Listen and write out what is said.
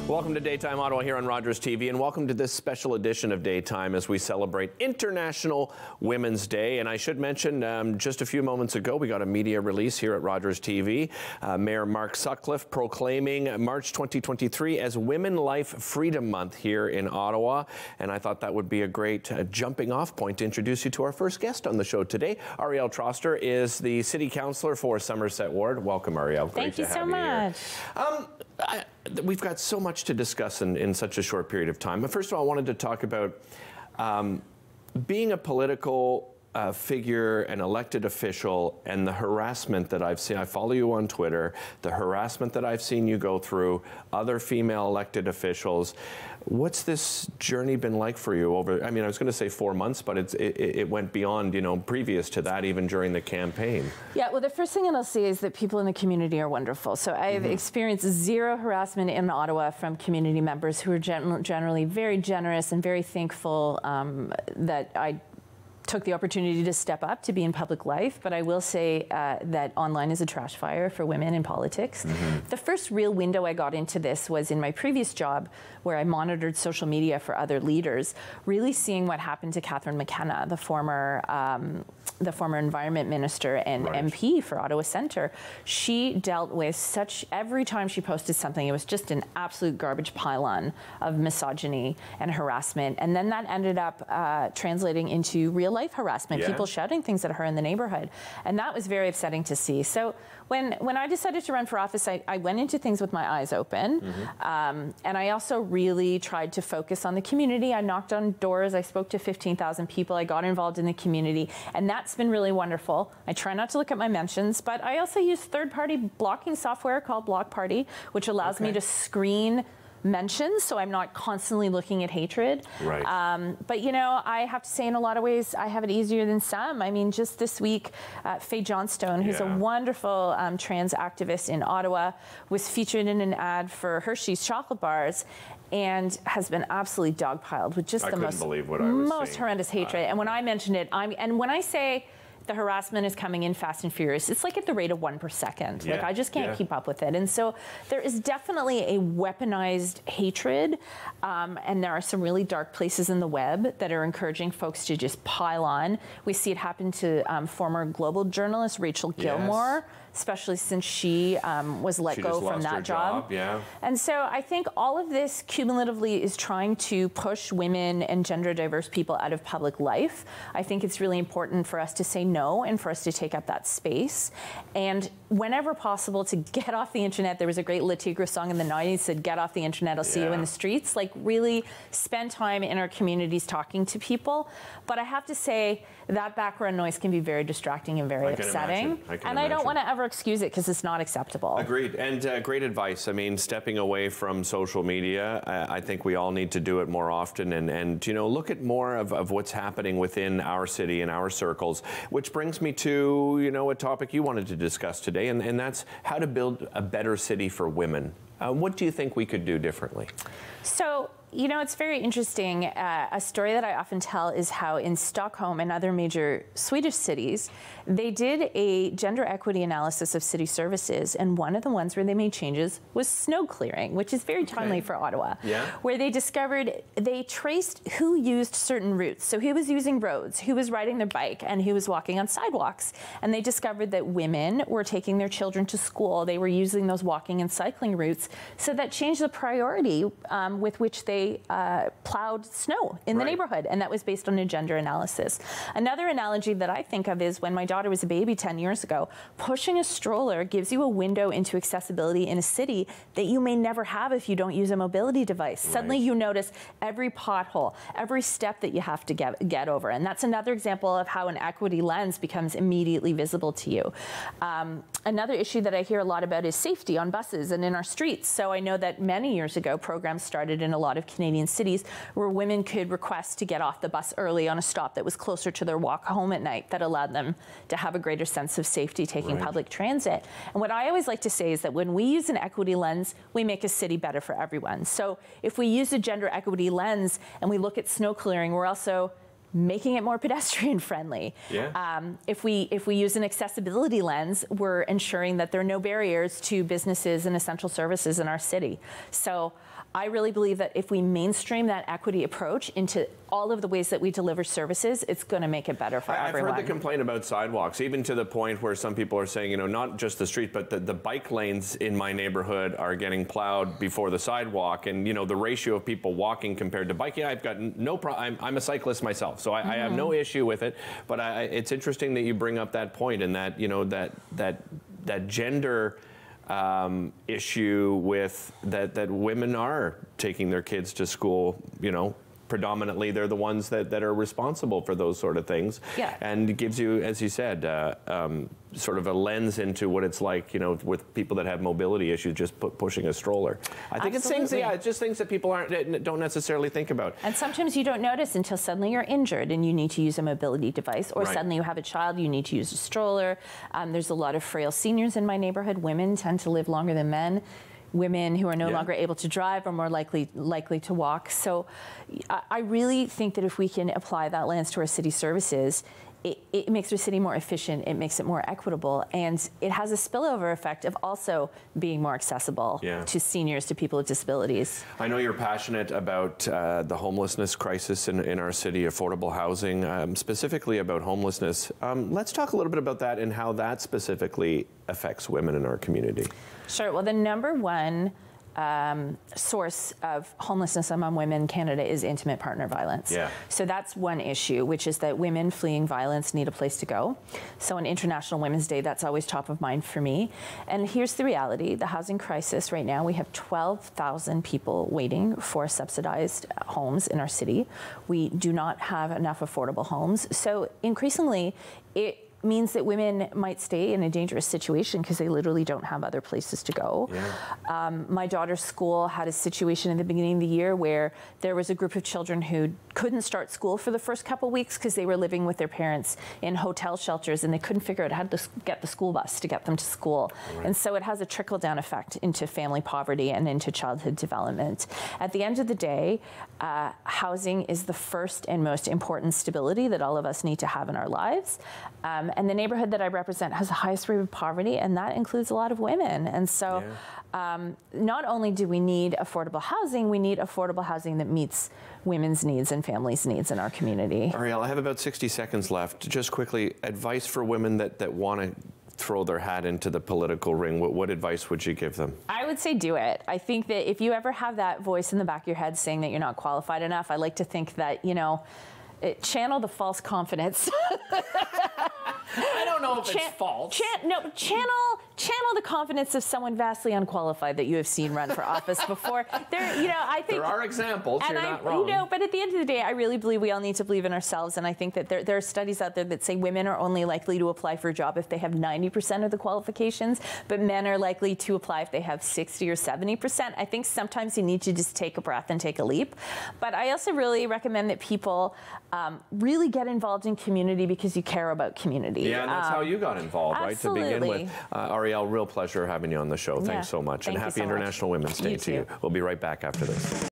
Welcome to Daytime Ottawa here on Rogers TV, and welcome to this special edition of Daytime as we celebrate International Women's Day. And I should mention, just a few moments ago, we got a media release here at Rogers TV. Mayor Mark Sutcliffe proclaiming March 2023 as Women Life Freedom Month here in Ottawa. And I thought that would be a great jumping off point to introduce you to our first guest on the show today. Ariel Troster is the City Councillor for Somerset Ward. Welcome, Ariel. Thank you so much. We've got so much to discuss in such a short period of time. But first of all, I wanted to talk about being a political figure, an elected official, and the harassment that I've seen. I follow you on Twitter, the harassment that I've seen you go through, other female elected officials. What's this journey been like for you over, I mean, I was going to say 4 months, but it went beyond, you know, previous to that, even during the campaign. Yeah, well, the first thing that I'll say is that people in the community are wonderful. So I've experienced zero harassment in Ottawa from community members who are generally very generous and very thankful that I took the opportunity to step up to be in public life, but I will say that online is a trash fire for women in politics. The first real window I got into this was in my previous job where I monitored social media for other leaders, really seeing what happened to Catherine McKenna, the former environment minister and MP for Ottawa Centre. She dealt with every time she posted something, it was just an absolute garbage pile-on of misogyny and harassment. And then that ended up translating into real life harassment, people shouting things at her in the neighborhood. And that was very upsetting to see. So when I decided to run for office, I went into things with my eyes open. And I also really tried to focus on the community. I knocked on doors. I spoke to 15,000 people. I got involved in the community. And that's been really wonderful. I try not to look at my mentions, but I also use third-party blocking software called Block Party, which allows me to screen mentions, so I'm not constantly looking at hatred. But you know, I have to say in a lot of ways, I have it easier than some. I mean, just this week, Faye Johnstone, who's a wonderful trans activist in Ottawa, was featured in an ad for Hershey's chocolate bars and has been absolutely dogpiled with just the most horrendous hatred. And when I mentioned it, when I say the harassment is coming in fast and furious, it's like at the rate of 1 per second. Like I just can't keep up with it. And so there is definitely a weaponized hatred. And there are some really dark places in the web that are encouraging folks to just pile on. We see it happen to former Global journalist Rachel Gilmore, especially since she was let go from that job. And so I think all of this cumulatively is trying to push women and gender diverse people out of public life. I think it's really important for us to say no and for us to take up that space. And whenever possible, to get off the internet. There was a great Le Tigre song in the 90s that said, "Get off the internet, I'll see you in the streets." Like really spend time in our communities talking to people. But I have to say that background noise can be very distracting and very upsetting. I don't want to ever excuse it because it's not acceptable. Agreed. And great advice. I mean, stepping away from social media, I think we all need to do it more often and you know, look at more of what's happening within our city and our circles, which brings me to, you know, a topic you wanted to discuss today, and that's how to build a better city for women. What do you think we could do differently? So, you know, it's very interesting. A story that I often tell is how in Stockholm and other major Swedish cities, they did a gender equity analysis of city services. And one of the ones where they made changes was snow clearing, which is very timely for Ottawa, where they discovered, they traced who used certain routes. So who was using roads, who was riding their bike, and who was walking on sidewalks. And they discovered that women were taking their children to school. They were using those walking and cycling routes. So that changed the priority with which they plowed snow in the neighborhood, and that was based on a gender analysis. Another analogy that I think of is when my daughter was a baby 10 years ago, pushing a stroller gives you a window into accessibility in a city that you may never have if you don't use a mobility device. Suddenly you notice every pothole, every step that you have to get over, and that's another example of how an equity lens becomes immediately visible to you. Another issue that I hear a lot about is safety on buses and in our streets. So I know that many years ago, programs started in a lot of Canadian cities where women could request to get off the bus early on a stop that was closer to their walk home at night, that allowed them to have a greater sense of safety taking public transit. And what I always like to say is that when we use an equity lens, we make a city better for everyone. So if we use a gender equity lens and we look at snow clearing, we're also making it more pedestrian friendly. Yeah. If we use an accessibility lens, we're ensuring that there are no barriers to businesses and essential services in our city. So I really believe that if we mainstream that equity approach into all of the ways that we deliver services, it's going to make it better for everyone. I've heard the complaint about sidewalks, even to the point where some people are saying, you know, not just the street, but the bike lanes in my neighborhood are getting plowed before the sidewalk. And, you know, the ratio of people walking compared to biking, I've got no problem. I'm a cyclist myself, so I have no issue with it. But it's interesting that you bring up that point, and that, you know, that gender issue with that women are taking their kids to school, you know, predominantly they're the ones that are responsible for those sort of things. Yeah. And it gives you, as you said, sort of a lens into what it's like, you know, with people that have mobility issues, just pushing a stroller. I think it's things, yeah, it's just things that people don't necessarily think about. And sometimes you don't notice until suddenly you're injured and you need to use a mobility device, or suddenly you have a child, you need to use a stroller. There's a lot of frail seniors in my neighborhood. Women tend to live longer than men. Women who are no longer able to drive are more likely to walk. So I really think that if we can apply that lens to our city services, it makes our city more efficient, it makes it more equitable, and it has a spillover effect of also being more accessible to seniors, to people with disabilities. I know you're passionate about the homelessness crisis in our city, affordable housing, specifically about homelessness. Let's talk a little bit about that and how that specifically affects women in our community. Sure. Well, the number one source of homelessness among women in Canada is intimate partner violence. Yeah. So that's one issue, which is that women fleeing violence need a place to go. So on International Women's Day, that's always top of mind for me. And here's the reality. The housing crisis right now, we have 12,000 people waiting for subsidized homes in our city. We do not have enough affordable homes. So increasingly, it means that women might stay in a dangerous situation because they literally don't have other places to go. Yeah. My daughter's school had a situation in the beginning of the year where there was a group of children who couldn't start school for the first couple weeks because they were living with their parents in hotel shelters and they couldn't figure out how to get the school bus to get them to school. Right. And so it has a trickle-down effect into family poverty and into childhood development. At the end of the day, housing is the first and most important stability that all of us need to have in our lives. And the neighborhood that I represent has the highest rate of poverty, and that includes a lot of women. And so not only do we need affordable housing, we need affordable housing that meets women's needs and families' needs in our community. Ariel, I have about 60 seconds left. Just quickly, advice for women that want to throw their hat into the political ring. What advice would you give them? I would say do it. I think that if you ever have that voice in the back of your head saying that you're not qualified enough, I like to think that, you know, channel the false confidence. I don't know if it's false. Channel the confidence of someone vastly unqualified that you have seen run for office before. I think there are examples. You're not wrong. But at the end of the day, I really believe we all need to believe in ourselves, and I think that there are studies out there that say women are only likely to apply for a job if they have 90% of the qualifications, but men are likely to apply if they have 60 or 70%. I think sometimes you need to just take a breath and take a leap. But I also really recommend that people really get involved in community because you care about community. Yeah, and that's how you got involved, right? Absolutely. To begin with. Ariel, real pleasure having you on the show. Thanks so much. Thank and happy International Women's Day to you. We'll be right back after this.